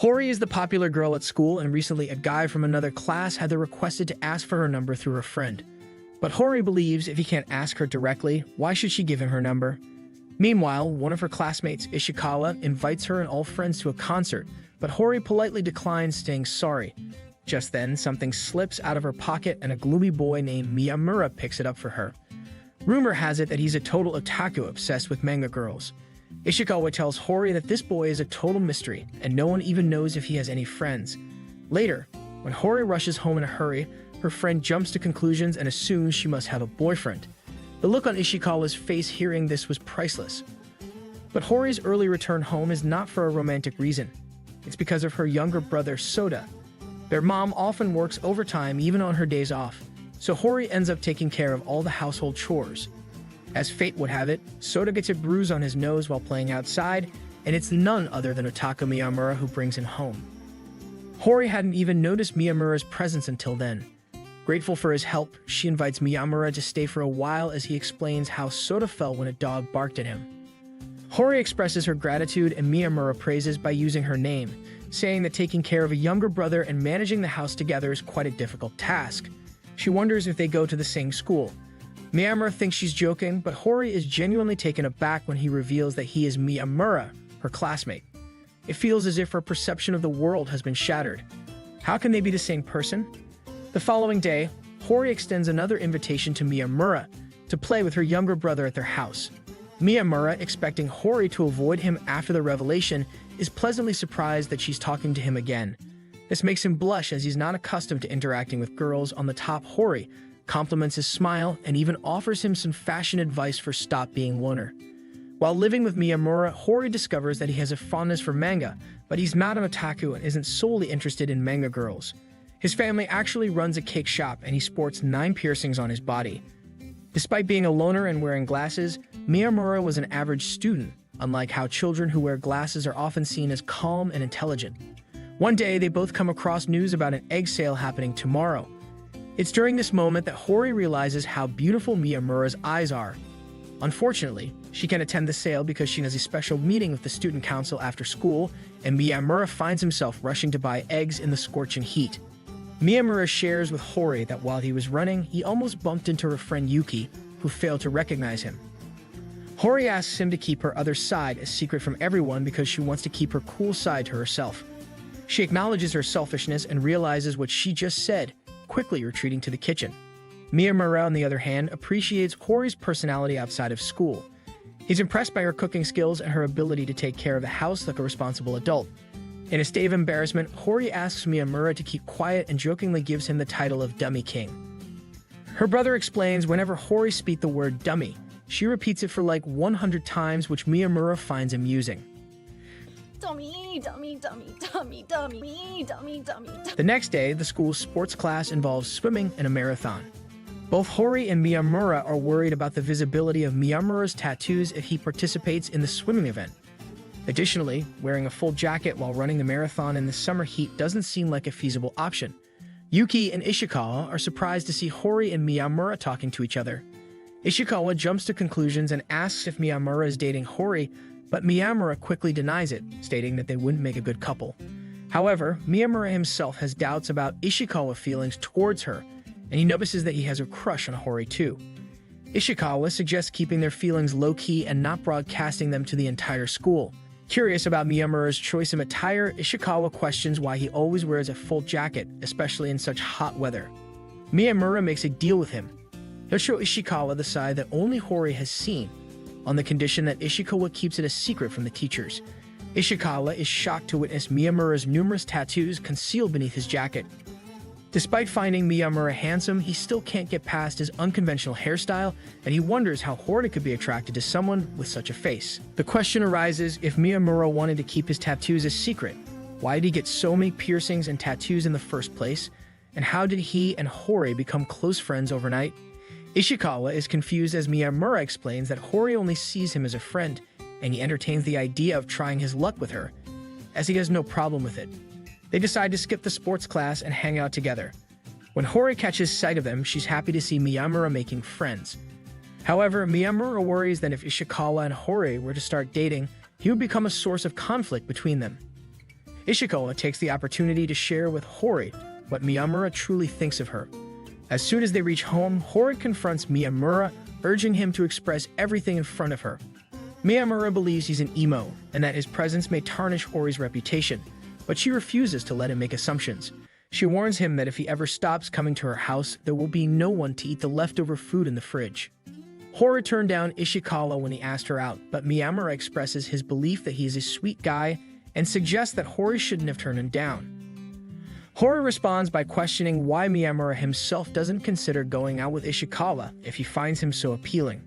Hori is the popular girl at school, and recently a guy from another class had requested to ask for her number through her friend. But Hori believes if he can't ask her directly, why should she give him her number? Meanwhile, one of her classmates, Ishikawa, invites her and all friends to a concert, but Hori politely declines, saying sorry. Just then, something slips out of her pocket and a gloomy boy named Miyamura picks it up for her. Rumor has it that he's a total otaku obsessed with manga girls. Ishikawa tells Hori that this boy is a total mystery, and no one even knows if he has any friends. Later, when Hori rushes home in a hurry, her friend jumps to conclusions and assumes she must have a boyfriend. The look on Ishikawa's face hearing this was priceless. But Hori's early return home is not for a romantic reason. It's because of her younger brother, Soda. Their mom often works overtime even on her days off, so Hori ends up taking care of all the household chores. As fate would have it, Soda gets a bruise on his nose while playing outside, and it's none other than Otaku Miyamura who brings him home. Hori hadn't even noticed Miyamura's presence until then. Grateful for his help, she invites Miyamura to stay for a while as he explains how Soda felt when a dog barked at him. Hori expresses her gratitude and Miyamura praises by using her name, saying that taking care of a younger brother and managing the house together is quite a difficult task. She wonders if they go to the same school. Miyamura thinks she's joking, but Hori is genuinely taken aback when he reveals that he is Miyamura, her classmate. It feels as if her perception of the world has been shattered. How can they be the same person? The following day, Hori extends another invitation to Miyamura to play with her younger brother at their house. Miyamura, expecting Hori to avoid him after the revelation, is pleasantly surprised that she's talking to him again. This makes him blush as he's not accustomed to interacting with girls. On the top, Hori compliments his smile and even offers him some fashion advice for stop being loner. While living with Miyamura, Hori discovers that he has a fondness for manga, but he's not an otaku and isn't solely interested in manga girls. His family actually runs a cake shop and he sports 9 piercings on his body. Despite being a loner and wearing glasses, Miyamura was an average student, unlike how children who wear glasses are often seen as calm and intelligent. One day, they both come across news about an egg sale happening tomorrow. It's during this moment that Hori realizes how beautiful Miyamura's eyes are. Unfortunately, she can't attend the sale because she has a special meeting with the student council after school, and Miyamura finds himself rushing to buy eggs in the scorching heat. Miyamura shares with Hori that while he was running, he almost bumped into her friend Yuki, who failed to recognize him. Hori asks him to keep her other side a secret from everyone because she wants to keep her cool side to herself. She acknowledges her selfishness and realizes what she just said, quickly retreating to the kitchen. Miyamura, on the other hand, appreciates Hori's personality outside of school. He's impressed by her cooking skills and her ability to take care of the house like a responsible adult. In a state of embarrassment, Hori asks Miyamura to keep quiet and jokingly gives him the title of Dummy King. Her brother explains whenever Hori speaks the word dummy, she repeats it for like 100 times, which Miyamura finds amusing. Dummy, dummy, dummy, dummy, dummy, dummy, dummy. The next day, the school's sports class involves swimming and a marathon. Both Hori and Miyamura are worried about the visibility of Miyamura's tattoos if he participates in the swimming event. Additionally, wearing a full jacket while running the marathon in the summer heat doesn't seem like a feasible option. Yuki and Ishikawa are surprised to see Hori and Miyamura talking to each other. Ishikawa jumps to conclusions and asks if Miyamura is dating Hori, but Miyamura quickly denies it, stating that they wouldn't make a good couple. However, Miyamura himself has doubts about Ishikawa's feelings towards her, and he notices that he has a crush on Hori too. Ishikawa suggests keeping their feelings low-key and not broadcasting them to the entire school. Curious about Miyamura's choice of attire, Ishikawa questions why he always wears a full jacket, especially in such hot weather. Miyamura makes a deal with him. He'll show Ishikawa the side that only Hori has seen, on the condition that Ishikawa keeps it a secret from the teachers. Ishikawa is shocked to witness Miyamura's numerous tattoos concealed beneath his jacket. Despite finding Miyamura handsome, he still can't get past his unconventional hairstyle, and he wonders how Hori could be attracted to someone with such a face. The question arises, if Miyamura wanted to keep his tattoos a secret, why did he get so many piercings and tattoos in the first place? And how did he and Hori become close friends overnight? Ishikawa is confused as Miyamura explains that Hori only sees him as a friend, and he entertains the idea of trying his luck with her, as he has no problem with it. They decide to skip the sports class and hang out together. When Hori catches sight of them, she's happy to see Miyamura making friends. However, Miyamura worries that if Ishikawa and Hori were to start dating, he would become a source of conflict between them. Ishikawa takes the opportunity to share with Hori what Miyamura truly thinks of her. As soon as they reach home, Hori confronts Miyamura, urging him to express everything in front of her. Miyamura believes he's an emo, and that his presence may tarnish Hori's reputation, but she refuses to let him make assumptions. She warns him that if he ever stops coming to her house, there will be no one to eat the leftover food in the fridge. Hori turned down Ishikawa when he asked her out, but Miyamura expresses his belief that he is a sweet guy and suggests that Hori shouldn't have turned him down. Hori responds by questioning why Miyamura himself doesn't consider going out with Ishikawa if he finds him so appealing.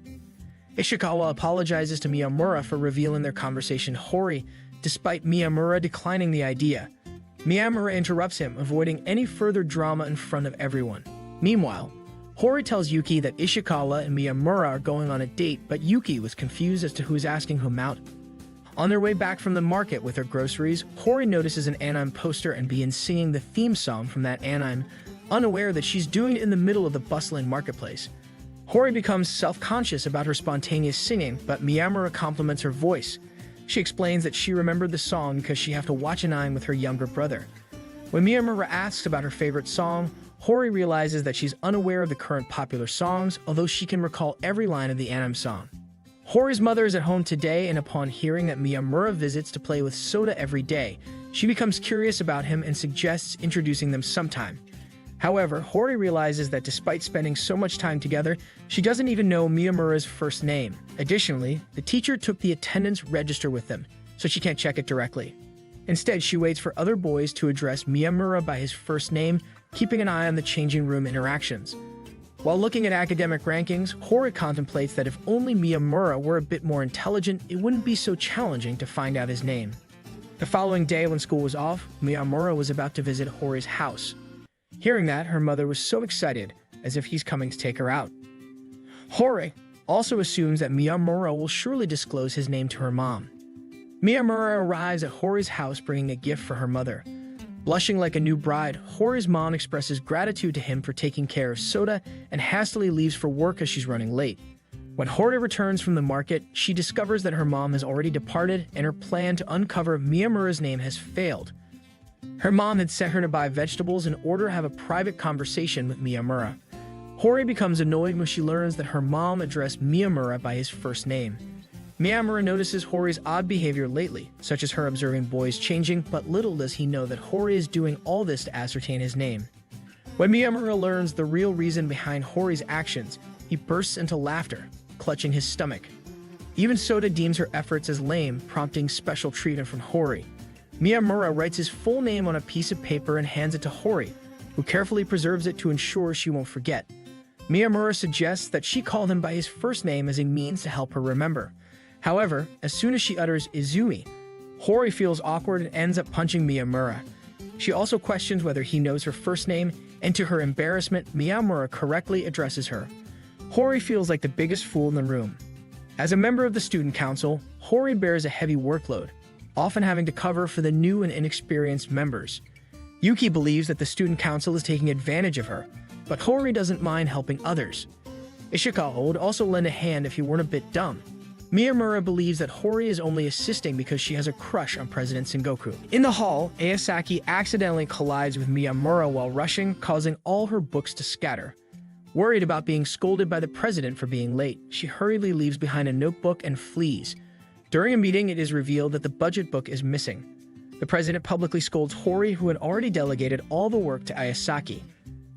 Ishikawa apologizes to Miyamura for revealing their conversation to Hori, despite Miyamura declining the idea. Miyamura interrupts him, avoiding any further drama in front of everyone. Meanwhile, Hori tells Yuki that Ishikawa and Miyamura are going on a date, but Yuki was confused as to who's asking whom out. On their way back from the market with their groceries, Hori notices an anime poster and begins singing the theme song from that anime, unaware that she's doing it in the middle of the bustling marketplace. Hori becomes self-conscious about her spontaneous singing, but Miyamura compliments her voice. She explains that she remembered the song because she had to watch an anime with her younger brother. When Miyamura asks about her favorite song, Hori realizes that she's unaware of the current popular songs, although she can recall every line of the anime song. Hori's mother is at home today, and upon hearing that Miyamura visits to play with Soda every day, she becomes curious about him and suggests introducing them sometime. However, Hori realizes that despite spending so much time together, she doesn't even know Miyamura's first name. Additionally, the teacher took the attendance register with them, so she can't check it directly. Instead, she waits for other boys to address Miyamura by his first name, keeping an eye on the changing room interactions. While looking at academic rankings, Hori contemplates that if only Miyamura were a bit more intelligent, it wouldn't be so challenging to find out his name. The following day, when school was off, Miyamura was about to visit Hori's house. Hearing that, her mother was so excited, as if he's coming to take her out. Hori also assumes that Miyamura will surely disclose his name to her mom. Miyamura arrives at Hori's house bringing a gift for her mother. Blushing like a new bride, Hori's mom expresses gratitude to him for taking care of Soda and hastily leaves for work as she's running late. When Hori returns from the market, she discovers that her mom has already departed and her plan to uncover Miyamura's name has failed. Her mom had sent her to buy vegetables in order to have a private conversation with Miyamura. Hori becomes annoyed when she learns that her mom addressed Miyamura by his first name. Miyamura notices Hori's odd behavior lately, such as her observing boys changing, but little does he know that Hori is doing all this to ascertain his name. When Miyamura learns the real reason behind Hori's actions, he bursts into laughter, clutching his stomach. Even Soda deems her efforts as lame, prompting special treatment from Hori. Miyamura writes his full name on a piece of paper and hands it to Hori, who carefully preserves it to ensure she won't forget. Miyamura suggests that she call him by his first name as a means to help her remember. However, as soon as she utters Izumi, Hori feels awkward and ends up punching Miyamura. She also questions whether he knows her first name, and to her embarrassment, Miyamura correctly addresses her. Hori feels like the biggest fool in the room. As a member of the student council, Hori bears a heavy workload, often having to cover for the new and inexperienced members. Yuki believes that the student council is taking advantage of her, but Hori doesn't mind helping others. Ishikawa would also lend a hand if he weren't a bit dumb. Miyamura believes that Hori is only assisting because she has a crush on President Sengoku. In the hall, Ayasaki accidentally collides with Miyamura while rushing, causing all her books to scatter. Worried about being scolded by the president for being late, she hurriedly leaves behind a notebook and flees. During a meeting, it is revealed that the budget book is missing. The president publicly scolds Hori, who had already delegated all the work to Ayasaki.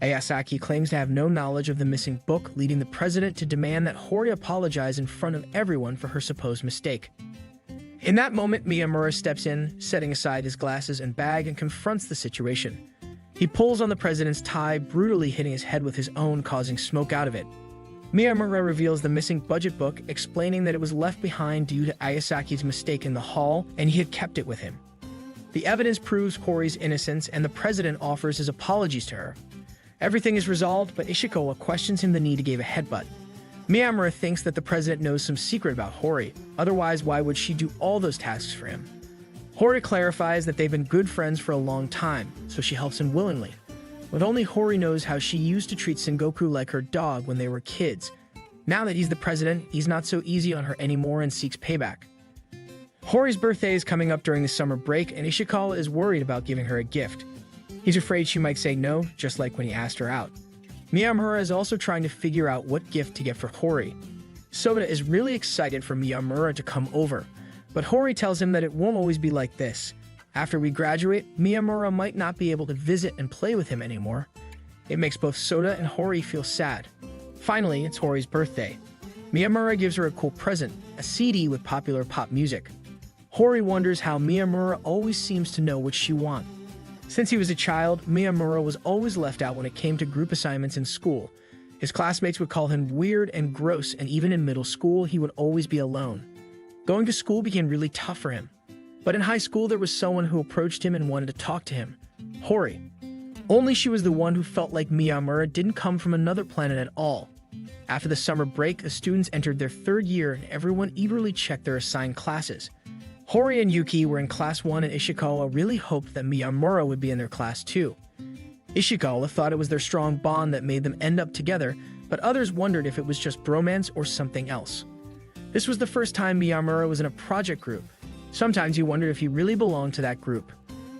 Ayasaki claims to have no knowledge of the missing book, leading the president to demand that Hori apologize in front of everyone for her supposed mistake. In that moment, Miyamura steps in, setting aside his glasses and bag, and confronts the situation. He pulls on the president's tie, brutally hitting his head with his own, causing smoke out of it. Miyamura reveals the missing budget book, explaining that it was left behind due to Ayasaki's mistake in the hall, and he had kept it with him. The evidence proves Hori's innocence, and the president offers his apologies to her. Everything is resolved, but Ishikawa questions him the need to give a headbutt. Miyamura thinks that the president knows some secret about Hori, otherwise why would she do all those tasks for him? Hori clarifies that they've been good friends for a long time, so she helps him willingly. With only Hori knows how she used to treat Sengoku like her dog when they were kids. Now that he's the president, he's not so easy on her anymore and seeks payback. Hori's birthday is coming up during the summer break, and Ishikawa is worried about giving her a gift. He's afraid she might say no, just like when he asked her out. Miyamura is also trying to figure out what gift to get for Hori. Soda is really excited for Miyamura to come over, but Hori tells him that it won't always be like this. After we graduate, Miyamura might not be able to visit and play with him anymore. It makes both Soda and Hori feel sad. Finally, it's Hori's birthday. Miyamura gives her a cool present, a CD with popular pop music. Hori wonders how Miyamura always seems to know what she wants. Since he was a child, Miyamura was always left out when it came to group assignments in school. His classmates would call him weird and gross, and even in middle school, he would always be alone. Going to school became really tough for him. But in high school, there was someone who approached him and wanted to talk to him. Hori. Only she was the one who felt like Miyamura didn't come from another planet at all. After the summer break, the students entered their third year and everyone eagerly checked their assigned classes. Hori and Yuki were in class 1 and Ishikawa really hoped that Miyamura would be in their class 2. Ishikawa thought it was their strong bond that made them end up together, but others wondered if it was just bromance or something else. This was the first time Miyamura was in a project group. Sometimes he wondered if he really belonged to that group.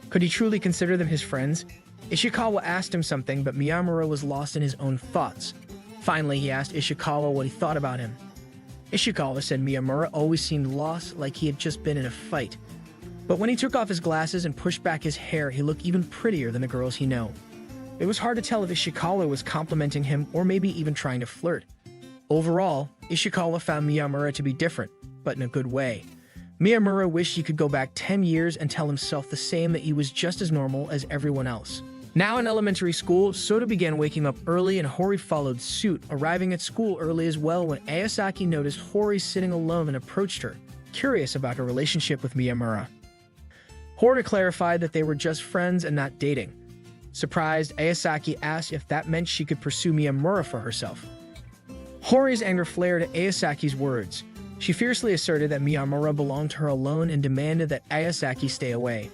Could he truly consider them his friends? Ishikawa asked him something, but Miyamura was lost in his own thoughts. Finally, he asked Ishikawa what he thought about him. Ishikawa said Miyamura always seemed lost, like he had just been in a fight. But when he took off his glasses and pushed back his hair, he looked even prettier than the girls he knew. It was hard to tell if Ishikawa was complimenting him or maybe even trying to flirt. Overall, Ishikawa found Miyamura to be different, but in a good way. Miyamura wished he could go back 10 years and tell himself the same, that he was just as normal as everyone else. Now in elementary school, Soda began waking up early and Hori followed suit, arriving at school early as well when Ayasaki noticed Hori sitting alone and approached her, curious about her relationship with Miyamura. Hori clarified that they were just friends and not dating. Surprised, Ayasaki asked if that meant she could pursue Miyamura for herself. Hori's anger flared at Ayasaki's words. She fiercely asserted that Miyamura belonged to her alone and demanded that Ayasaki stay away.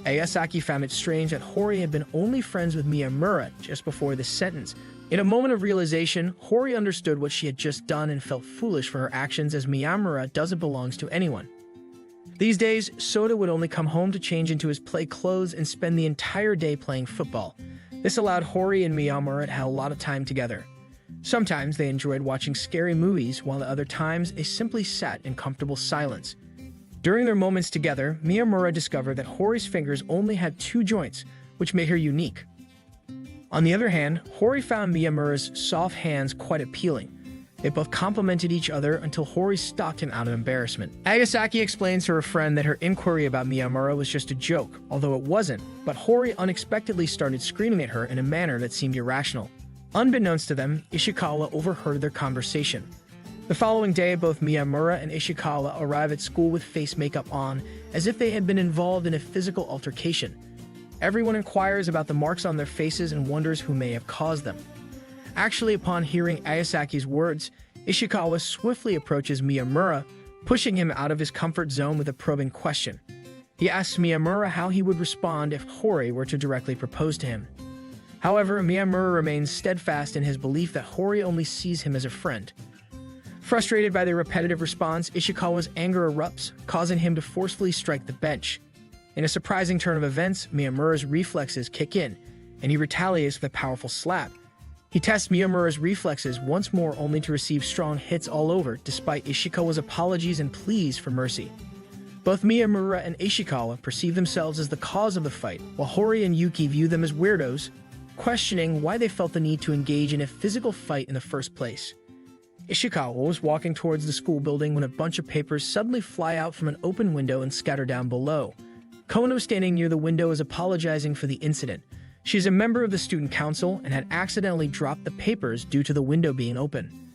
Ayasaki found it strange that Hori had been only friends with Miyamura just before this sentence. In a moment of realization, Hori understood what she had just done and felt foolish for her actions, as Miyamura doesn't belong to anyone. These days, Soda would only come home to change into his play clothes and spend the entire day playing football. This allowed Hori and Miyamura to have a lot of time together. Sometimes they enjoyed watching scary movies, while at other times they simply sat in comfortable silence. During their moments together, Miyamura discovered that Hori's fingers only had 2 joints, which made her unique. On the other hand, Hori found Miyamura's soft hands quite appealing. They both complimented each other until Hori stalked him out of embarrassment. Ayasaki explains to her friend that her inquiry about Miyamura was just a joke, although it wasn't, but Hori unexpectedly started screaming at her in a manner that seemed irrational. Unbeknownst to them, Ishikawa overheard their conversation. The following day, both Miyamura and Ishikawa arrive at school with face makeup on, as if they had been involved in a physical altercation. Everyone inquires about the marks on their faces and wonders who may have caused them. Actually, upon hearing Ayasaki's words, Ishikawa swiftly approaches Miyamura, pushing him out of his comfort zone with a probing question. He asks Miyamura how he would respond if Hori were to directly propose to him. However, Miyamura remains steadfast in his belief that Hori only sees him as a friend. Frustrated by the repetitive response, Ishikawa's anger erupts, causing him to forcefully strike the bench. In a surprising turn of events, Miyamura's reflexes kick in, and he retaliates with a powerful slap. He tests Miyamura's reflexes once more, only to receive strong hits all over, despite Ishikawa's apologies and pleas for mercy. Both Miyamura and Ishikawa perceive themselves as the cause of the fight, while Hori and Yuki view them as weirdos, questioning why they felt the need to engage in a physical fight in the first place. Ishikawa was walking towards the school building when a bunch of papers suddenly fly out from an open window and scatter down below. Kono, standing near the window, is apologizing for the incident. She is a member of the student council and had accidentally dropped the papers due to the window being open.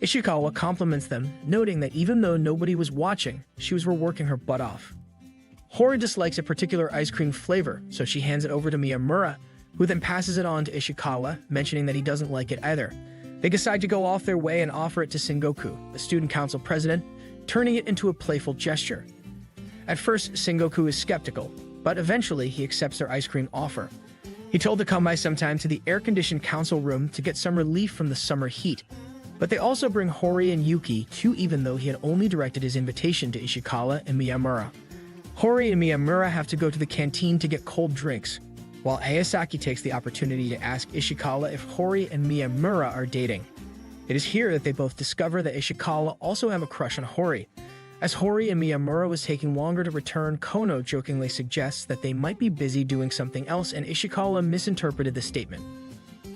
Ishikawa compliments them, noting that even though nobody was watching, she was working her butt off. Hori dislikes a particular ice cream flavor, so she hands it over to Miyamura, who then passes it on to Ishikawa, mentioning that he doesn't like it either. They decide to go off their way and offer it to Sengoku, the student council president, turning it into a playful gesture. At first, Sengoku is skeptical, but eventually he accepts their ice cream offer. He told to come by sometime to the air-conditioned council room to get some relief from the summer heat, But they also bring Hori and Yuki too, even though he had only directed his invitation to Ishikawa and Miyamura. Hori and Miyamura have to go to the canteen to get cold drinks, while Ayasaki takes the opportunity to ask Ishikawa if Hori and Miyamura are dating. It is here that they both discover that Ishikawa also have a crush on Hori. As Hori and Miyamura was taking longer to return, Kono jokingly suggests that they might be busy doing something else, and Ishikawa misinterpreted the statement.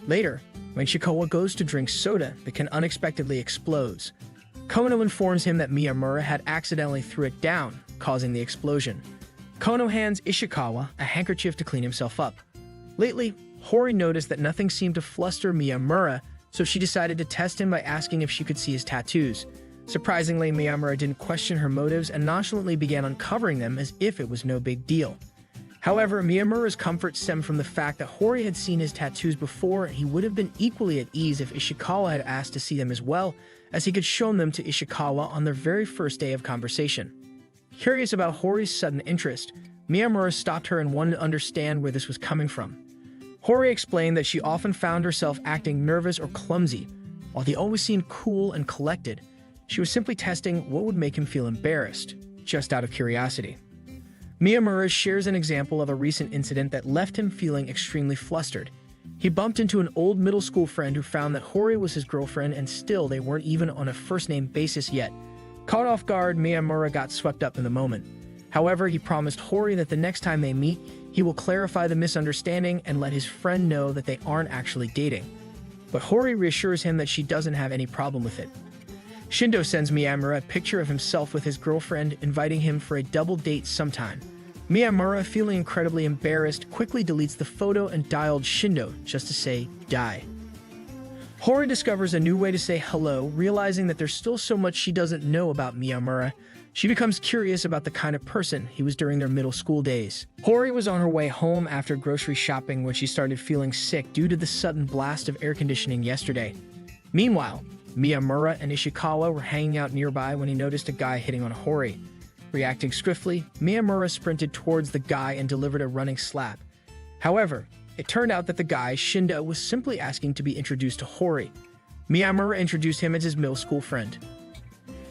Later, when Ishikawa goes to drink soda, the can unexpectedly explodes. Kono informs him that Miyamura had accidentally threw it down, causing the explosion. Kono hands Ishikawa a handkerchief to clean himself up. Lately, Hori noticed that nothing seemed to fluster Miyamura, so she decided to test him by asking if she could see his tattoos. Surprisingly, Miyamura didn't question her motives and nonchalantly began uncovering them as if it was no big deal. However, Miyamura's comfort stemmed from the fact that Hori had seen his tattoos before, and he would have been equally at ease if Ishikawa had asked to see them as well, as he could show them to Ishikawa on their very first day of conversation. Curious about Hori's sudden interest, Miyamura stopped her and wanted to understand where this was coming from. Hori explained that she often found herself acting nervous or clumsy, while he always seemed cool and collected. She was simply testing what would make him feel embarrassed, just out of curiosity. Miyamura shares an example of a recent incident that left him feeling extremely flustered. He bumped into an old middle school friend who found that Hori was his girlfriend, and still they weren't even on a first-name basis yet. Caught off guard, Miyamura got swept up in the moment. However, he promised Hori that the next time they meet, he will clarify the misunderstanding and let his friend know that they aren't actually dating. But Hori reassures him that she doesn't have any problem with it. Shindo sends Miyamura a picture of himself with his girlfriend, inviting him for a double date sometime. Miyamura, feeling incredibly embarrassed, quickly deletes the photo and dialed Shindo just to say, "die." Hori discovers a new way to say hello, realizing that there's still so much she doesn't know about Miyamura. She becomes curious about the kind of person he was during their middle school days. Hori was on her way home after grocery shopping when she started feeling sick due to the sudden blast of air conditioning yesterday. Meanwhile, Miyamura and Ishikawa were hanging out nearby when he noticed a guy hitting on Hori. Reacting swiftly, Miyamura sprinted towards the guy and delivered a running slap. However, it turned out that the guy, Shindo, was simply asking to be introduced to Hori. Miyamura introduced him as his middle school friend.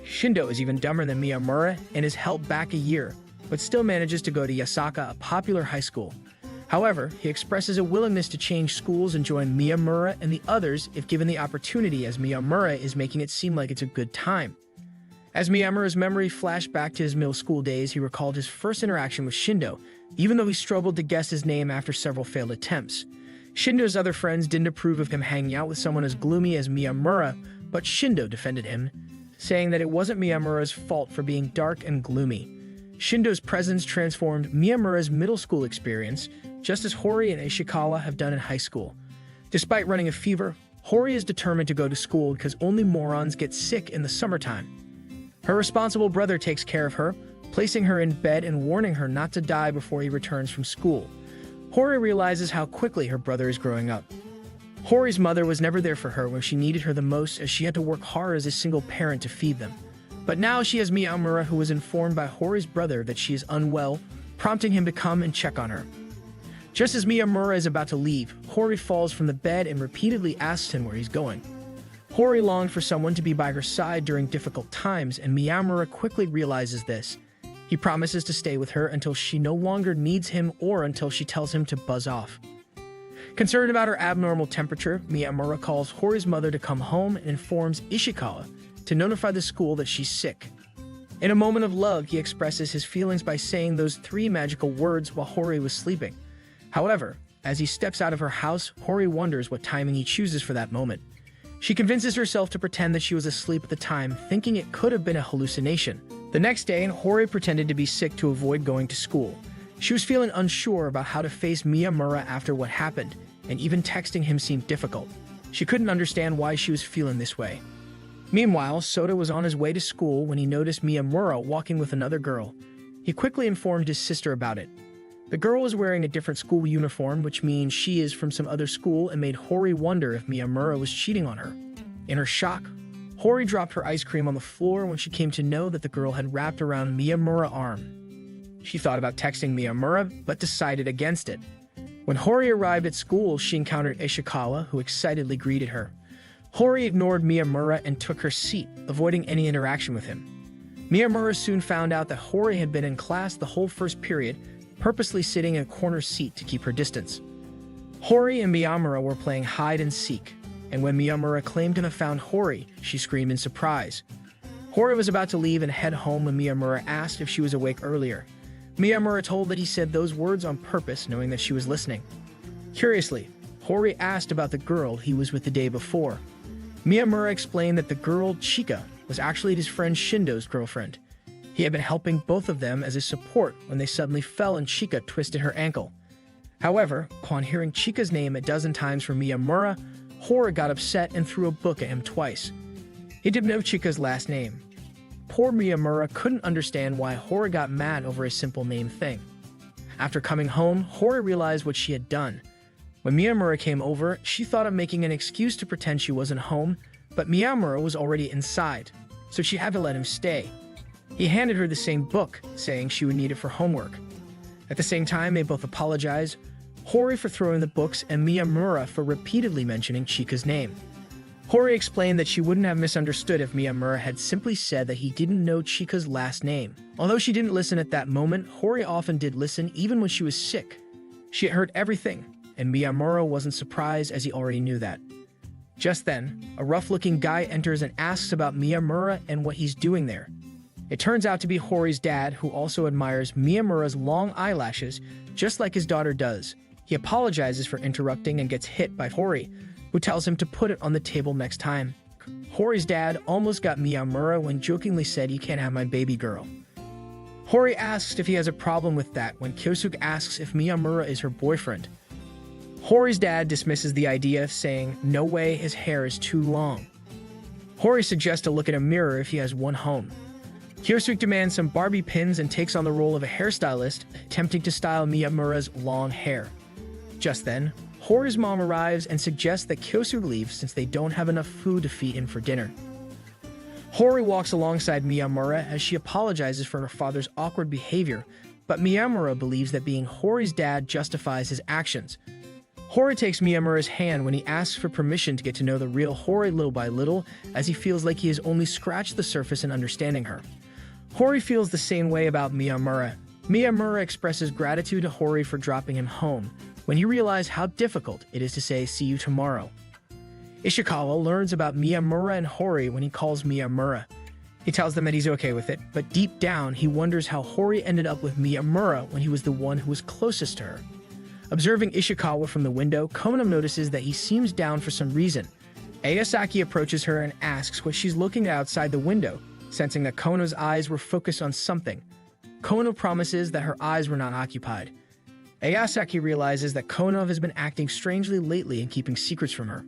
Shindo is even dumber than Miyamura and is held back a year, but still manages to go to Yasaka, a popular high school. However, he expresses a willingness to change schools and join Miyamura and the others if given the opportunity, as Miyamura is making it seem like it's a good time. As Miyamura's memory flashed back to his middle school days, he recalled his first interaction with Shindo, even though he struggled to guess his name after several failed attempts. Shindo's other friends didn't approve of him hanging out with someone as gloomy as Miyamura, but Shindo defended him, saying that it wasn't Miyamura's fault for being dark and gloomy. Shindo's presence transformed Miyamura's middle school experience, just as Hori and Ishikawa have done in high school. Despite running a fever, Hori is determined to go to school because only morons get sick in the summertime. Her responsible brother takes care of her, placing her in bed and warning her not to die before he returns from school. Hori realizes how quickly her brother is growing up. Hori's mother was never there for her when she needed her the most, as she had to work hard as a single parent to feed them. But now she has Miyamura, who was informed by Hori's brother that she is unwell, prompting him to come and check on her. Just as Miyamura is about to leave, Hori falls from the bed and repeatedly asks him where he's going. Hori longed for someone to be by her side during difficult times, and Miyamura quickly realizes this. He promises to stay with her until she no longer needs him or until she tells him to buzz off. Concerned about her abnormal temperature, Miyamura calls Hori's mother to come home and informs Ishikawa to notify the school that she's sick. In a moment of love, he expresses his feelings by saying those 3 magical words while Hori was sleeping. However, as he steps out of her house, Hori wonders what timing he chooses for that moment. She convinces herself to pretend that she was asleep at the time, thinking it could have been a hallucination. The next day, Hori pretended to be sick to avoid going to school. She was feeling unsure about how to face Miyamura after what happened, and even texting him seemed difficult. She couldn't understand why she was feeling this way. Meanwhile, Soda was on his way to school when he noticed Miyamura walking with another girl. He quickly informed his sister about it. The girl was wearing a different school uniform, which means she is from some other school, and made Hori wonder if Miyamura was cheating on her. In her shock, Hori dropped her ice cream on the floor when she came to know that the girl had wrapped around Miyamura's arm. She thought about texting Miyamura, but decided against it. When Hori arrived at school, she encountered Ishikawa, who excitedly greeted her. Hori ignored Miyamura and took her seat, avoiding any interaction with him. Miyamura soon found out that Hori had been in class the whole first period, purposely sitting in a corner seat to keep her distance. Hori and Miyamura were playing hide and seek, and when Miyamura claimed to have found Hori, she screamed in surprise. Hori was about to leave and head home when Miyamura asked if she was awake earlier. Miyamura told that he said those words on purpose, knowing that she was listening. Curiously, Hori asked about the girl he was with the day before. Miyamura explained that the girl, Chika, was actually his friend Shindo's girlfriend. He had been helping both of them as a support when they suddenly fell and Chika twisted her ankle. However, upon hearing Chika's name a dozen times from Miyamura, Hori got upset and threw a book at him twice. He didn't know Chika's last name. Poor Miyamura couldn't understand why Hori got mad over a simple name thing. After coming home, Hori realized what she had done. When Miyamura came over, she thought of making an excuse to pretend she wasn't home, but Miyamura was already inside, so she had to let him stay. He handed her the same book, saying she would need it for homework. At the same time, they both apologized, Hori for throwing the books and Miyamura for repeatedly mentioning Chika's name. Hori explained that she wouldn't have misunderstood if Miyamura had simply said that he didn't know Chika's last name. Although she didn't listen at that moment, Hori often did listen even when she was sick. She had heard everything, and Miyamura wasn't surprised as he already knew that. Just then, a rough-looking guy enters and asks about Miyamura and what he's doing there. It turns out to be Hori's dad, who also admires Miyamura's long eyelashes, just like his daughter does. He apologizes for interrupting and gets hit by Hori, who tells him to put it on the table next time. Hori's dad almost got Miyamura when jokingly said, "You can't have my baby girl." Hori asks if he has a problem with that when Kyouko asks if Miyamura is her boyfriend. Hori's dad dismisses the idea, saying, "No way, his hair is too long." Hori suggests to look at a mirror if he has one home. Kyouko demands some Barbie pins and takes on the role of a hairstylist, attempting to style Miyamura's long hair. Just then, Hori's mom arrives and suggests that Kyouko leave since they don't have enough food to feed him for dinner. Hori walks alongside Miyamura as she apologizes for her father's awkward behavior, but Miyamura believes that being Hori's dad justifies his actions. Hori takes Miyamura's hand when he asks for permission to get to know the real Hori little by little, as he feels like he has only scratched the surface in understanding her. Hori feels the same way about Miyamura. Miyamura expresses gratitude to Hori for dropping him home, when he realized how difficult it is to say "see you tomorrow." Ishikawa learns about Miyamura and Hori when he calls Miyamura. He tells them that he's okay with it, but deep down he wonders how Hori ended up with Miyamura when he was the one who was closest to her. Observing Ishikawa from the window, Kono notices that he seems down for some reason. Ayasaki approaches her and asks what she's looking at outside the window, sensing that Kono's eyes were focused on something. Kono promises that her eyes were not occupied. Ayasaki realizes that Kono has been acting strangely lately and keeping secrets from her.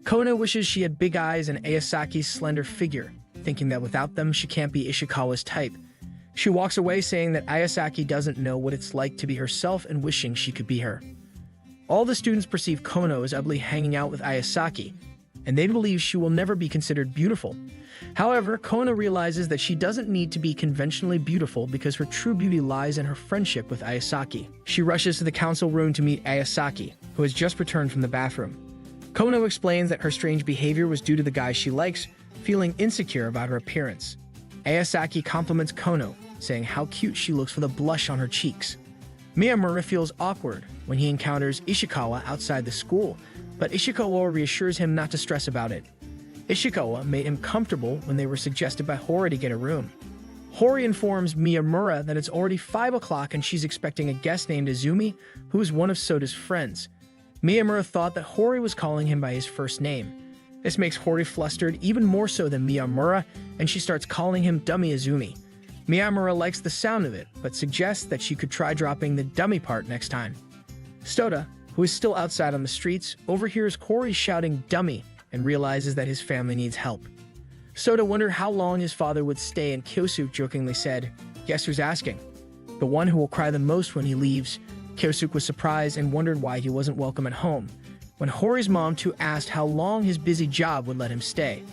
Kono wishes she had big eyes and Ayasaki's slender figure, thinking that without them she can't be Ishikawa's type. She walks away saying that Ayasaki doesn't know what it's like to be herself and wishing she could be her. All the students perceive Kono as ugly hanging out with Ayasaki, and they believe she will never be considered beautiful. However, Kono realizes that she doesn't need to be conventionally beautiful because her true beauty lies in her friendship with Ayasaki. She rushes to the council room to meet Ayasaki, who has just returned from the bathroom. Kono explains that her strange behavior was due to the guy she likes, feeling insecure about her appearance. Ayasaki compliments Kono, saying how cute she looks with a blush on her cheeks. Miyamura feels awkward when he encounters Ishikawa outside the school, but Ishikawa reassures him not to stress about it. Ishikawa made him comfortable when they were suggested by Hori to get a room. Hori informs Miyamura that it's already 5 o'clock and she's expecting a guest named Izumi, who is one of Soda's friends. Miyamura thought that Hori was calling him by his first name. This makes Hori flustered even more so than Miyamura, and she starts calling him Dummy Izumi. Miyamura likes the sound of it, but suggests that she could try dropping the dummy part next time. Soda, who is still outside on the streets, overhears Hori shouting dummy and realizes that his family needs help. Soda wondered how long his father would stay, and Kyouko jokingly said, "Guess who's asking? The one who will cry the most when he leaves." Kyouko was surprised and wondered why he wasn't welcome at home, when Hori's mom too asked how long his busy job would let him stay.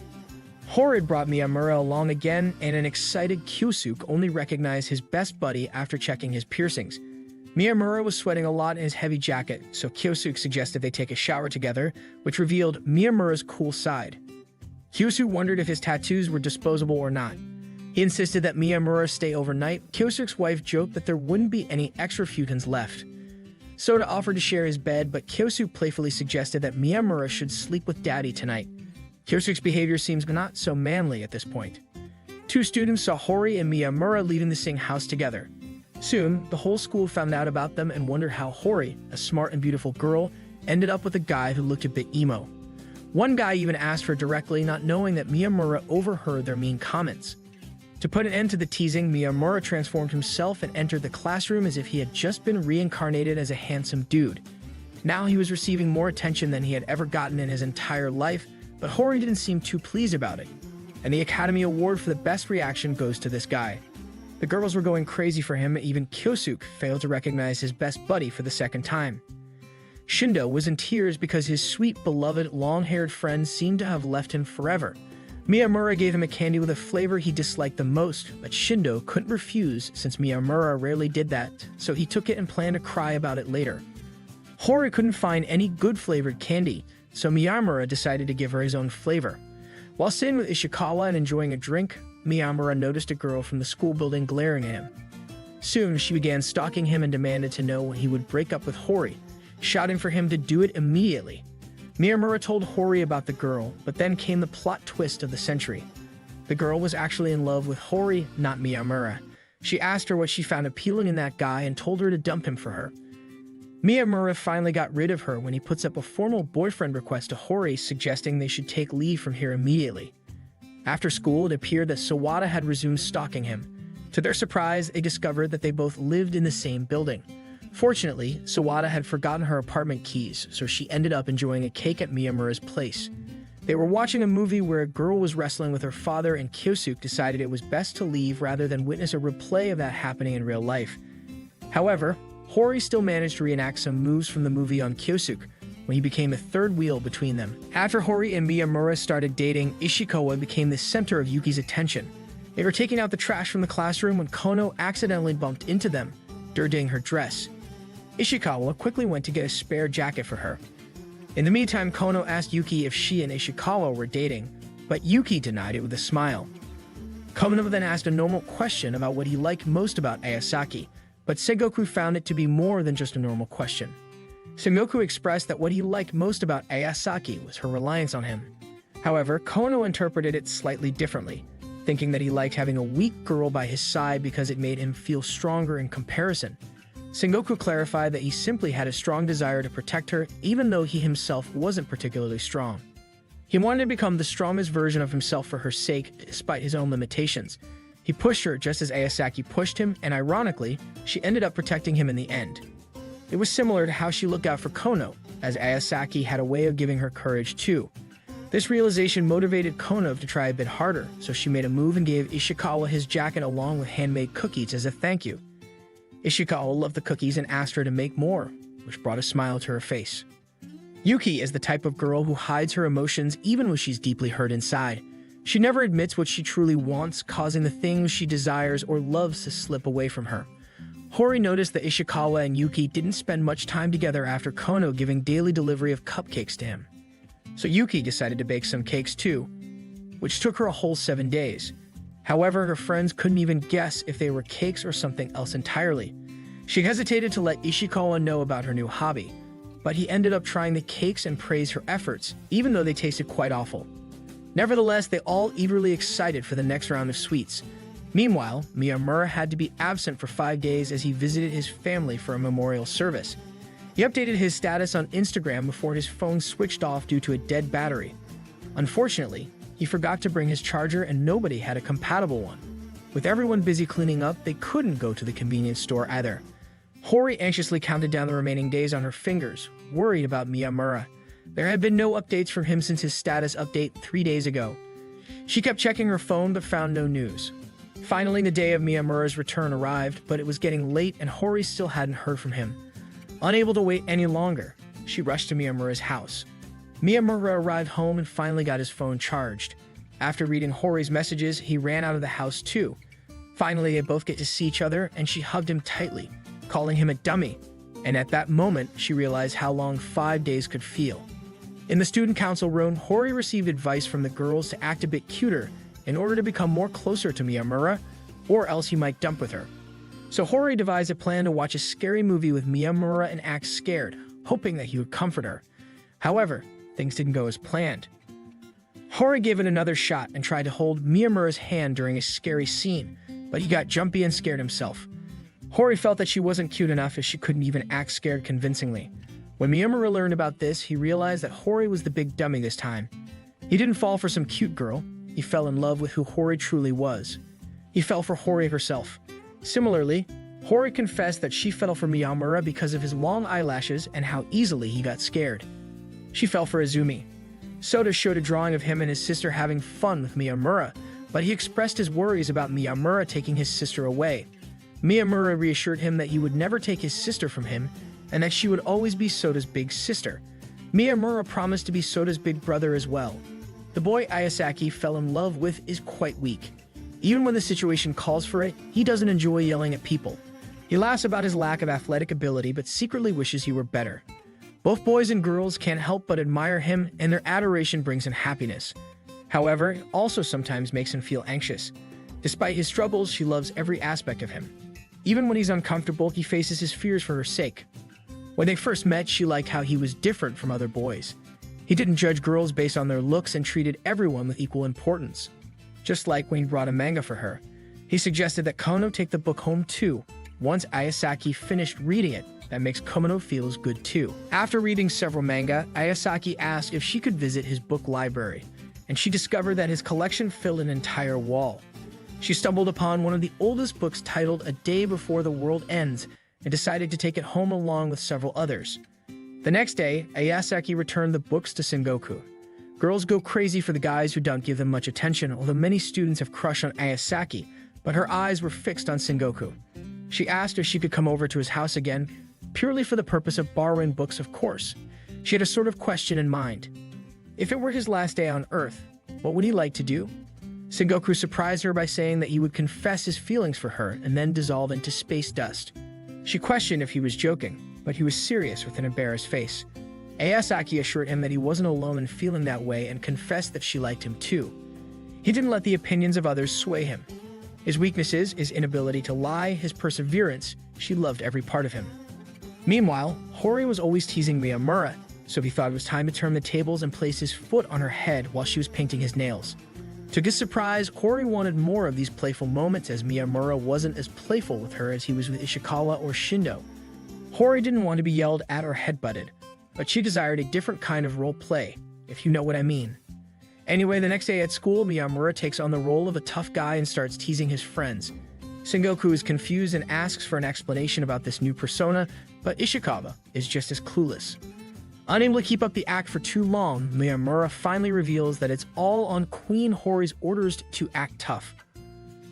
Hori brought Miyamura along again, and an excited Kyouko only recognized his best buddy after checking his piercings. Miyamura was sweating a lot in his heavy jacket, so Kyouko suggested they take a shower together, which revealed Miyamura's cool side. Kyouko wondered if his tattoos were disposable or not. He insisted that Miyamura stay overnight. Kyosuke's wife joked that there wouldn't be any extra futons left. Soda offered to share his bed, but Kyouko playfully suggested that Miyamura should sleep with Daddy tonight. Kyosuke's behavior seems not so manly at this point. Two students saw Hori and Miyamura leaving the same house together. Soon, the whole school found out about them and wondered how Hori, a smart and beautiful girl, ended up with a guy who looked a bit emo. One guy even asked her directly, not knowing that Miyamura overheard their mean comments. To put an end to the teasing, Miyamura transformed himself and entered the classroom as if he had just been reincarnated as a handsome dude. Now he was receiving more attention than he had ever gotten in his entire life, but Hori didn't seem too pleased about it. And the Academy Award for the best reaction goes to this guy. The girls were going crazy for him, even Kyosuke failed to recognize his best buddy for the second time. Shindo was in tears because his sweet, beloved, long-haired friend seemed to have left him forever. Miyamura gave him a candy with a flavor he disliked the most, but Shindo couldn't refuse since Miyamura rarely did that, so he took it and planned to cry about it later. Hori couldn't find any good flavored candy, so Miyamura decided to give her his own flavor. While sitting with Ishikawa and enjoying a drink, Miyamura noticed a girl from the school building glaring at him. Soon, she began stalking him and demanded to know when he would break up with Hori, shouting for him to do it immediately. Miyamura told Hori about the girl, but then came the plot twist of the century. The girl was actually in love with Hori, not Miyamura. She asked her what she found appealing in that guy and told her to dump him for her. Miyamura finally got rid of her when he puts up a formal boyfriend request to Hori, suggesting they should take leave from here immediately. After school, it appeared that Sawada had resumed stalking him. To their surprise, they discovered that they both lived in the same building. Fortunately, Sawada had forgotten her apartment keys, so she ended up enjoying a cake at Miyamura's place. They were watching a movie where a girl was wrestling with her father, and Kyosuke decided it was best to leave rather than witness a replay of that happening in real life. However, Hori still managed to reenact some moves from the movie on Kyosuke, when he became a third wheel between them. After Hori and Miyamura started dating, Ishikawa became the center of Yuki's attention. They were taking out the trash from the classroom when Kono accidentally bumped into them, dirtying her dress. Ishikawa quickly went to get a spare jacket for her. In the meantime, Kono asked Yuki if she and Ishikawa were dating, but Yuki denied it with a smile. Kono then asked a normal question about what he liked most about Ayasaki, but Sengoku found it to be more than just a normal question. Sengoku expressed that what he liked most about Ayasaki was her reliance on him. However, Kono interpreted it slightly differently, thinking that he liked having a weak girl by his side because it made him feel stronger in comparison. Sengoku clarified that he simply had a strong desire to protect her, even though he himself wasn't particularly strong. He wanted to become the strongest version of himself for her sake, despite his own limitations. He pushed her just as Ayasaki pushed him, and ironically, she ended up protecting him in the end. It was similar to how she looked out for Kono, as Ayasaki had a way of giving her courage too. This realization motivated Kono to try a bit harder, so she made a move and gave Ishikawa his jacket along with handmade cookies as a thank you. Ishikawa loved the cookies and asked her to make more, which brought a smile to her face. Yuki is the type of girl who hides her emotions even when she's deeply hurt inside. She never admits what she truly wants, causing the things she desires or loves to slip away from her. Hori noticed that Ishikawa and Yuki didn't spend much time together after Kono giving daily delivery of cupcakes to him. So Yuki decided to bake some cakes too, which took her a whole 7 days. However, her friends couldn't even guess if they were cakes or something else entirely. She hesitated to let Ishikawa know about her new hobby, but he ended up trying the cakes and praised her efforts, even though they tasted quite awful. Nevertheless, they all eagerly excited for the next round of sweets. Meanwhile, Miyamura had to be absent for 5 days as he visited his family for a memorial service. He updated his status on Instagram before his phone switched off due to a dead battery. Unfortunately, he forgot to bring his charger and nobody had a compatible one. With everyone busy cleaning up, they couldn't go to the convenience store either. Hori anxiously counted down the remaining days on her fingers, worried about Miyamura. There had been no updates from him since his status update 3 days ago. She kept checking her phone but found no news. Finally, the day of Miyamura's return arrived, but it was getting late and Hori still hadn't heard from him. Unable to wait any longer, she rushed to Miyamura's house. Miyamura arrived home and finally got his phone charged. After reading Hori's messages, he ran out of the house too. Finally, they both get to see each other and she hugged him tightly. calling him a dummy, and at that moment, she realized how long 5 days could feel. In the student council room, Hori received advice from the girls to act a bit cuter in order to become more closer to Miyamura, or else he might dump with her. So Hori devised a plan to watch a scary movie with Miyamura and act scared, hoping that he would comfort her. However, things didn't go as planned. Hori gave it another shot and tried to hold Miyamura's hand during a scary scene, but he got jumpy and scared himself. Hori felt that she wasn't cute enough as she couldn't even act scared convincingly. When Miyamura learned about this, he realized that Hori was the big dummy this time. He didn't fall for some cute girl. He fell in love with who Hori truly was. He fell for Hori herself. Similarly, Hori confessed that she fell for Miyamura because of his long eyelashes and how easily he got scared. She fell for Izumi. Soda showed a drawing of him and his sister having fun with Miyamura, but he expressed his worries about Miyamura taking his sister away. Miyamura reassured him that he would never take his sister from him and that she would always be Soda's big sister. Miyamura promised to be Soda's big brother as well. The boy Ayasaki fell in love with is quite weak. Even when the situation calls for it, he doesn't enjoy yelling at people. He laughs about his lack of athletic ability but secretly wishes he were better. Both boys and girls can't help but admire him, and their adoration brings him happiness. However, it also sometimes makes him feel anxious. Despite his struggles, she loves every aspect of him. Even when he's uncomfortable, he faces his fears for her sake. When they first met, she liked how he was different from other boys. He didn't judge girls based on their looks and treated everyone with equal importance. Just like when he brought a manga for her. He suggested that Kono take the book home too. Once Ayasaki finished reading it, that makes Kono feels good too. After reading several manga, Ayasaki asked if she could visit his book library, and she discovered that his collection filled an entire wall. She stumbled upon one of the oldest books titled A Day Before the World Ends and decided to take it home along with several others. The next day, Ayasaki returned the books to Sengoku. Girls go crazy for the guys who don't give them much attention, although many students have crushed on Ayasaki, but her eyes were fixed on Sengoku. She asked if she could come over to his house again, purely for the purpose of borrowing books, of course. She had a sort of question in mind. If it were his last day on Earth, what would he like to do? Sengoku surprised her by saying that he would confess his feelings for her and then dissolve into space dust. She questioned if he was joking, but he was serious with an embarrassed face. Ayasaki assured him that he wasn't alone in feeling that way and confessed that she liked him too. He didn't let the opinions of others sway him. His weaknesses, his inability to lie, his perseverance, she loved every part of him. Meanwhile, Hori was always teasing Miyamura, so he thought it was time to turn the tables and place his foot on her head while she was painting his nails. To his surprise, Hori wanted more of these playful moments as Miyamura wasn't as playful with her as he was with Ishikawa or Shindo. Hori didn't want to be yelled at or headbutted, but she desired a different kind of role play, if you know what I mean. Anyway, the next day at school, Miyamura takes on the role of a tough guy and starts teasing his friends. Sengoku is confused and asks for an explanation about this new persona, but Ishikawa is just as clueless. Unable to keep up the act for too long, Miyamura finally reveals that it's all on Queen Hori's orders to act tough.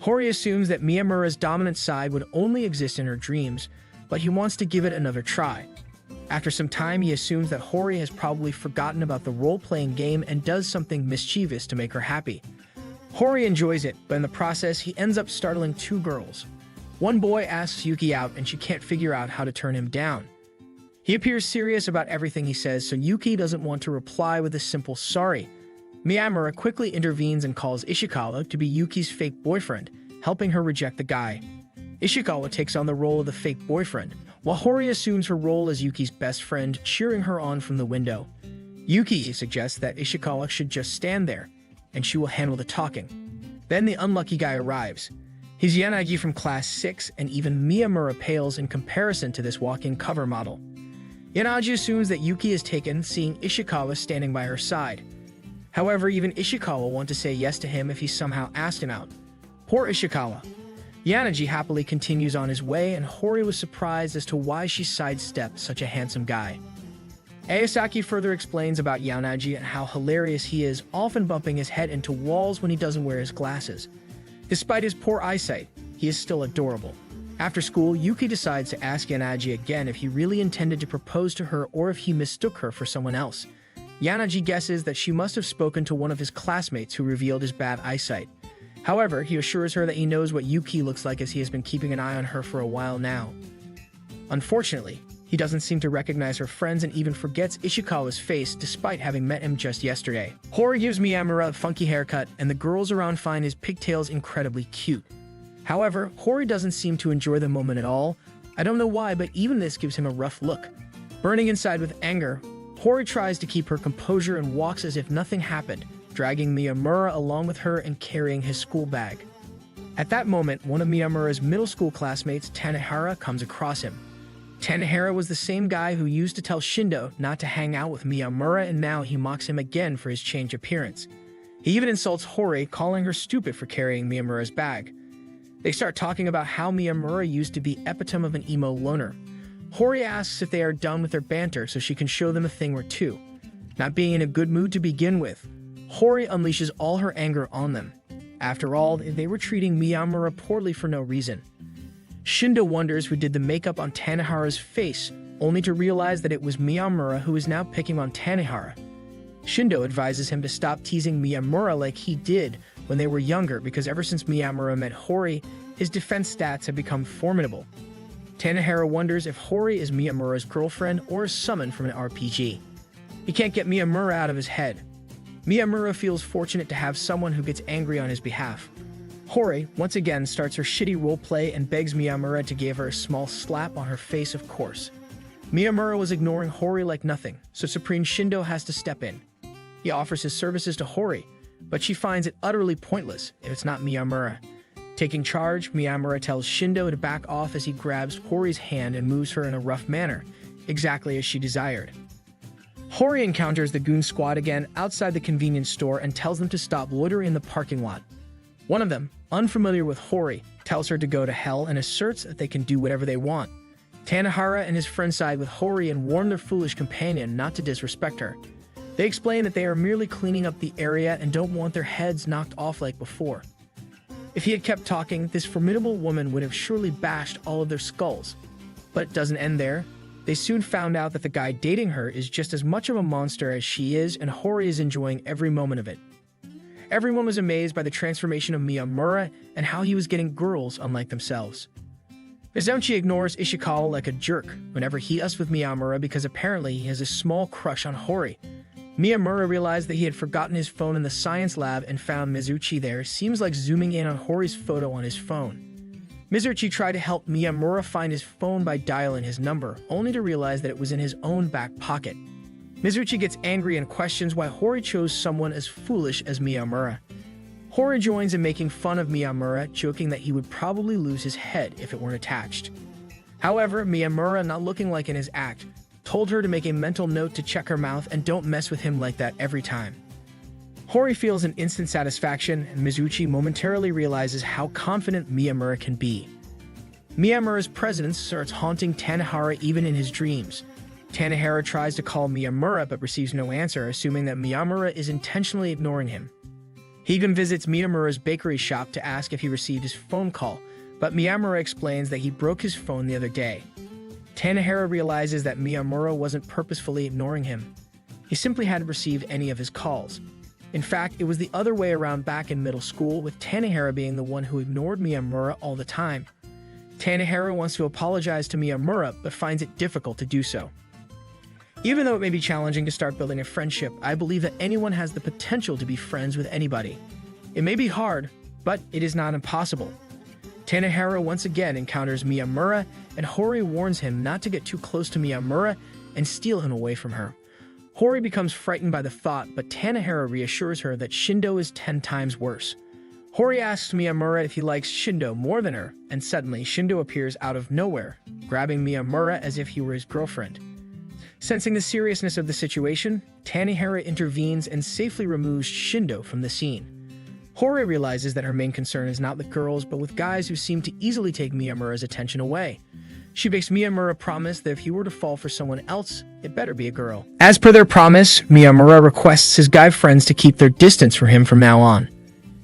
Hori assumes that Miyamura's dominant side would only exist in her dreams, but he wants to give it another try. After some time, he assumes that Hori has probably forgotten about the role-playing game and does something mischievous to make her happy. Hori enjoys it, but in the process, he ends up startling two girls. One boy asks Yuki out and she can't figure out how to turn him down. He appears serious about everything he says, so Yuki doesn't want to reply with a simple sorry. Miyamura quickly intervenes and calls Ishikawa to be Yuki's fake boyfriend, helping her reject the guy. Ishikawa takes on the role of the fake boyfriend, while Hori assumes her role as Yuki's best friend, cheering her on from the window. Yuki suggests that Ishikawa should just stand there, and she will handle the talking. Then the unlucky guy arrives. He's Yanagi from class 6, and even Miyamura pales in comparison to this walk-in cover model. Yanagi assumes that Yuki is taken, seeing Ishikawa standing by her side. However, even Ishikawa wants to say yes to him if he somehow asked him out. Poor Ishikawa. Yanagi happily continues on his way, and Hori was surprised as to why she sidestepped such a handsome guy. Ayasaki further explains about Yanagi and how hilarious he is, often bumping his head into walls when he doesn't wear his glasses. Despite his poor eyesight, he is still adorable. After school, Yuki decides to ask Yanagi again if he really intended to propose to her or if he mistook her for someone else. Yanagi guesses that she must have spoken to one of his classmates who revealed his bad eyesight. However, he assures her that he knows what Yuki looks like as he has been keeping an eye on her for a while now. Unfortunately, he doesn't seem to recognize her friends and even forgets Ishikawa's face despite having met him just yesterday. Hori gives Miyamura a funky haircut, and the girls around find his pigtails incredibly cute. However, Hori doesn't seem to enjoy the moment at all. I don't know why, but even this gives him a rough look. Burning inside with anger, Hori tries to keep her composure and walks as if nothing happened, dragging Miyamura along with her and carrying his school bag. At that moment, one of Miyamura's middle school classmates, Tanehara, comes across him. Tanehara was the same guy who used to tell Shindo not to hang out with Miyamura, and now he mocks him again for his changed appearance. He even insults Hori, calling her stupid for carrying Miyamura's bag. They start talking about how Miyamura used to be epitome of an emo loner. Hori asks if they are done with their banter so she can show them a thing or two. Not being in a good mood to begin with, Hori unleashes all her anger on them. After all, they were treating Miyamura poorly for no reason. Shindo wonders who did the makeup on Tanehara's face, only to realize that it was Miyamura, who is now picking on Tanehara. Shindo advises him to stop teasing Miyamura like he did when they were younger, because ever since Miyamura met Hori, his defense stats have become formidable. Tanehara wonders if Hori is Miyamura's girlfriend or a summon from an RPG. He can't get Miyamura out of his head. Miyamura feels fortunate to have someone who gets angry on his behalf. Hori once again starts her shitty roleplay and begs Miyamura to give her a small slap on her face, of course. Miyamura was ignoring Hori like nothing, so Supreme Shindo has to step in. He offers his services to Hori, but she finds it utterly pointless if it's not Miyamura. Taking charge, Miyamura tells Shindo to back off as he grabs Hori's hand and moves her in a rough manner, exactly as she desired. Hori encounters the goon squad again outside the convenience store and tells them to stop loitering in the parking lot. One of them, unfamiliar with Hori, tells her to go to hell and asserts that they can do whatever they want. Tanehara and his friend side with Hori and warn their foolish companion not to disrespect her. They explain that they are merely cleaning up the area and don't want their heads knocked off like before. If he had kept talking, this formidable woman would have surely bashed all of their skulls. But it doesn't end there. They soon found out that the guy dating her is just as much of a monster as she is, and Hori is enjoying every moment of it. Everyone was amazed by the transformation of Miyamura and how he was getting girls unlike themselves. Izumi ignores Ishikawa like a jerk whenever he us with Miyamura because apparently he has a small crush on Hori. Miyamura realized that he had forgotten his phone in the science lab and found Mizuchi there. Seems like zooming in on Hori's photo on his phone. Mizuchi tried to help Miyamura find his phone by dialing his number, only to realize that it was in his own back pocket. Mizuchi gets angry and questions why Hori chose someone as foolish as Miyamura. Hori joins in making fun of Miyamura, joking that he would probably lose his head if it weren't attached. However, Miyamura, not looking like in his act, told her to make a mental note to check her mouth and don't mess with him like that every time. Hori feels an instant satisfaction, and Mizuchi momentarily realizes how confident Miyamura can be. Miyamura's presence starts haunting Tanehara even in his dreams. Tanehara tries to call Miyamura but receives no answer, assuming that Miyamura is intentionally ignoring him. He even visits Miyamura's bakery shop to ask if he received his phone call, but Miyamura explains that he broke his phone the other day. Tanehara realizes that Miyamura wasn't purposefully ignoring him. He simply hadn't received any of his calls. In fact, it was the other way around back in middle school, with Tanehara being the one who ignored Miyamura all the time. Tanehara wants to apologize to Miyamura, but finds it difficult to do so. Even though it may be challenging to start building a friendship, I believe that anyone has the potential to be friends with anybody. It may be hard, but it is not impossible. Tanehara once again encounters Miyamura, and Hori warns him not to get too close to Miyamura and steal him away from her. Hori becomes frightened by the thought, but Tanehara reassures her that Shindo is 10 times worse. Hori asks Miyamura if he likes Shindo more than her, and suddenly Shindo appears out of nowhere, grabbing Miyamura as if he were his girlfriend. Sensing the seriousness of the situation, Tanehara intervenes and safely removes Shindo from the scene. Hori realizes that her main concern is not with girls, but with guys who seem to easily take Miyamura's attention away. She makes Miyamura promise that if he were to fall for someone else, it better be a girl. As per their promise, Miyamura requests his guy friends to keep their distance from him from now on.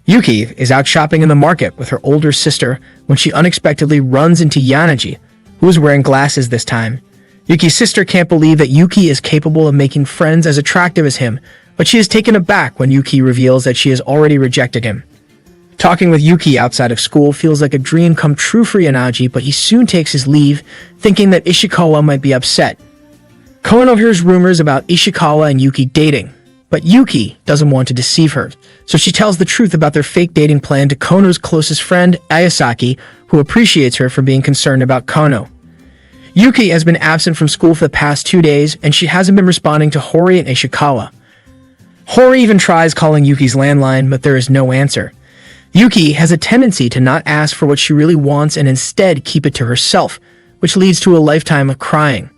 Yuki is out shopping in the market with her older sister when she unexpectedly runs into Yanaji, who is wearing glasses this time. Yuki's sister can't believe that Yuki is capable of making friends as attractive as him, but she is taken aback when Yuki reveals that she has already rejected him. Talking with Yuki outside of school feels like a dream come true for Yanaji, but he soon takes his leave, thinking that Ishikawa might be upset. Kono hears rumors about Ishikawa and Yuki dating, but Yuki doesn't want to deceive her, so she tells the truth about their fake dating plan to Kono's closest friend, Ayasaki, who appreciates her for being concerned about Kono. Yuki has been absent from school for the past 2 days, and she hasn't been responding to Hori and Ishikawa. Hori even tries calling Yuki's landline, but there is no answer. Yuki has a tendency to not ask for what she really wants and instead keep it to herself, which leads to a lifetime of crying.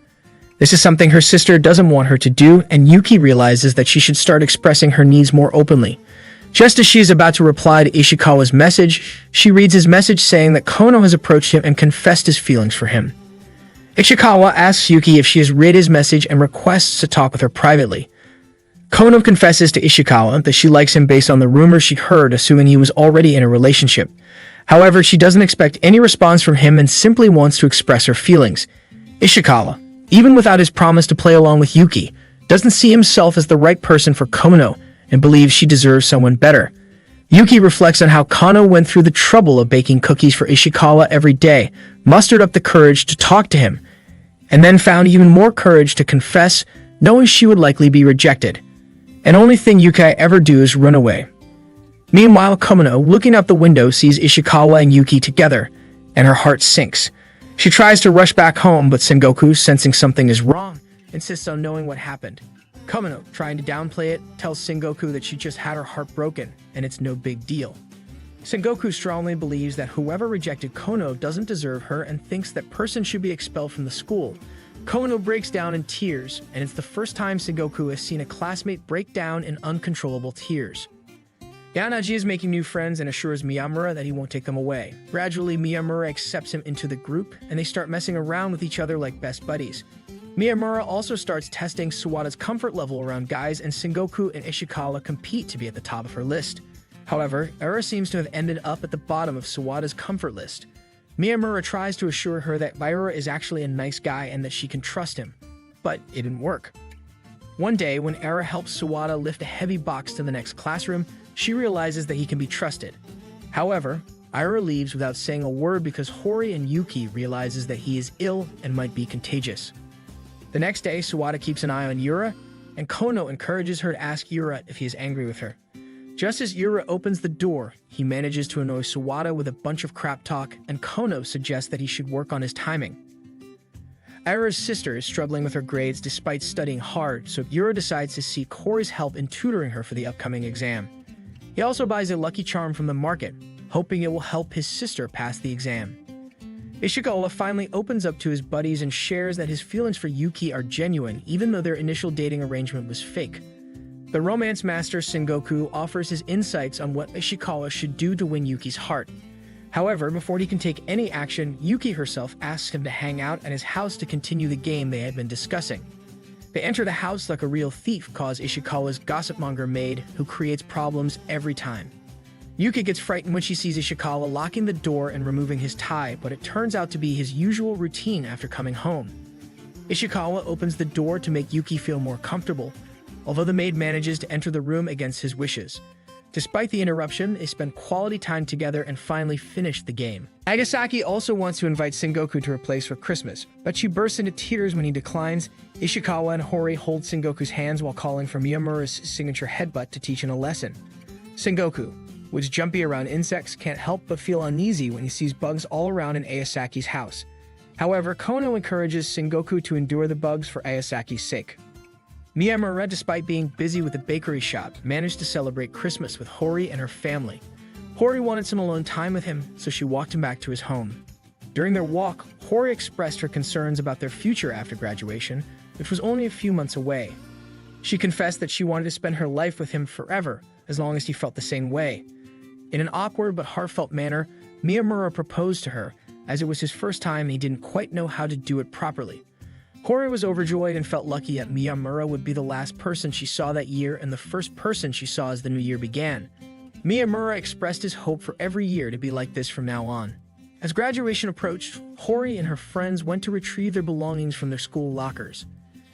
This is something her sister doesn't want her to do, and Yuki realizes that she should start expressing her needs more openly. Just as she is about to reply to Ishikawa's message, she reads his message saying that Kono has approached him and confessed his feelings for him. Ishikawa asks Yuki if she has read his message and requests to talk with her privately. Kono confesses to Ishikawa that she likes him based on the rumors she heard, assuming he was already in a relationship. However, she doesn't expect any response from him and simply wants to express her feelings. Ishikawa, even without his promise to play along with Yuki, doesn't see himself as the right person for Kono and believes she deserves someone better. Yuki reflects on how Kono went through the trouble of baking cookies for Ishikawa every day, mustered up the courage to talk to him, and then found even more courage to confess, knowing she would likely be rejected. And only thing Yuki ever do is run away. Meanwhile, Kono, looking out the window, sees Ishikawa and Yuki together, and her heart sinks. She tries to rush back home, but Sengoku, sensing something is wrong, insists on knowing what happened. Kono, trying to downplay it, tells Sengoku that she just had her heart broken, and it's no big deal. Sengoku strongly believes that whoever rejected Kono doesn't deserve her and thinks that person should be expelled from the school. Kono breaks down in tears, and it's the first time Sengoku has seen a classmate break down in uncontrollable tears. Yanaji is making new friends and assures Miyamura that he won't take them away. Gradually, Miyamura accepts him into the group, and they start messing around with each other like best buddies. Miyamura also starts testing Sawada's comfort level around guys, and Sengoku and Ishikawa compete to be at the top of her list. However, Era seems to have ended up at the bottom of Sawada's comfort list. Miyamura tries to assure her that Vaira is actually a nice guy and that she can trust him, but it didn't work. One day, when Era helps Sawada lift a heavy box to the next classroom, she realizes that he can be trusted. However, Ira leaves without saying a word because Hori and Yuki realizes that he is ill and might be contagious. The next day, Sawada keeps an eye on Yura, and Kono encourages her to ask Yura if he is angry with her. Just as Yura opens the door, he manages to annoy Sawada with a bunch of crap talk, and Kono suggests that he should work on his timing. Ira's sister is struggling with her grades despite studying hard, so Yura decides to seek Hori's help in tutoring her for the upcoming exam. He also buys a lucky charm from the market, hoping it will help his sister pass the exam. Ishikawa finally opens up to his buddies and shares that his feelings for Yuki are genuine, even though their initial dating arrangement was fake. The romance master Sengoku offers his insights on what Ishikawa should do to win Yuki's heart. However, before he can take any action, Yuki herself asks him to hang out at his house to continue the game they had been discussing. They enter the house like a real thief, cause Ishikawa's gossipmonger maid, who creates problems every time. Yuki gets frightened when she sees Ishikawa locking the door and removing his tie, but it turns out to be his usual routine after coming home. Ishikawa opens the door to make Yuki feel more comfortable, although the maid manages to enter the room against his wishes. Despite the interruption, they spend quality time together and finally finish the game. Nagasaki also wants to invite Sengoku to her place for Christmas, but she bursts into tears when he declines. Ishikawa and Hori hold Sengoku's hands while calling for Miyamura's signature headbutt to teach him a lesson. Sengoku, who is jumpy around insects, can't help but feel uneasy when he sees bugs all around in Ayasaki's house. However, Kono encourages Sengoku to endure the bugs for Ayasaki's sake. Miyamura, despite being busy with the bakery shop, managed to celebrate Christmas with Hori and her family. Hori wanted some alone time with him, so she walked him back to his home. During their walk, Hori expressed her concerns about their future after graduation, which was only a few months away. She confessed that she wanted to spend her life with him forever, as long as he felt the same way. In an awkward but heartfelt manner, Miyamura proposed to her, as it was his first time and he didn't quite know how to do it properly. Hori was overjoyed and felt lucky that Miyamura would be the last person she saw that year and the first person she saw as the new year began. Miyamura expressed his hope for every year to be like this from now on. As graduation approached, Hori and her friends went to retrieve their belongings from their school lockers.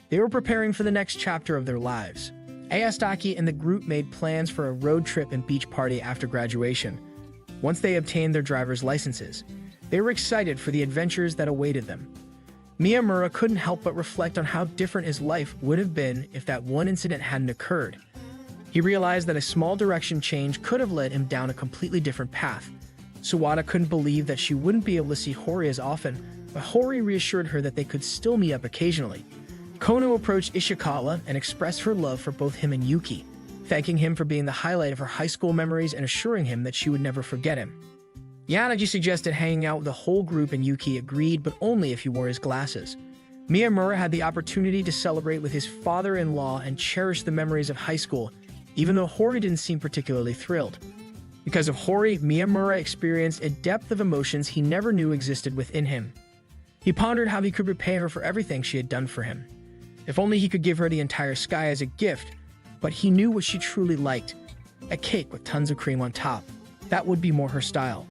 They were preparing for the next chapter of their lives. Ayasaki and the group made plans for a road trip and beach party after graduation. once they obtained their driver's licenses. They were excited for the adventures that awaited them. Miyamura couldn't help but reflect on how different his life would have been if that one incident hadn't occurred. He realized that a small direction change could have led him down a completely different path. Sawada couldn't believe that she wouldn't be able to see Hori as often, but Hori reassured her that they could still meet up occasionally. Kono approached Ishikawa and expressed her love for both him and Yuki, thanking him for being the highlight of her high school memories and assuring him that she would never forget him. Yanaji suggested hanging out with the whole group and Yuki agreed, but only if he wore his glasses. Miyamura had the opportunity to celebrate with his father-in-law and cherish the memories of high school, even though Hori didn't seem particularly thrilled. Because of Hori, Miyamura experienced a depth of emotions he never knew existed within him. He pondered how he could repay her for everything she had done for him. If only he could give her the entire sky as a gift, but he knew what she truly liked, a cake with tons of cream on top. That would be more her style.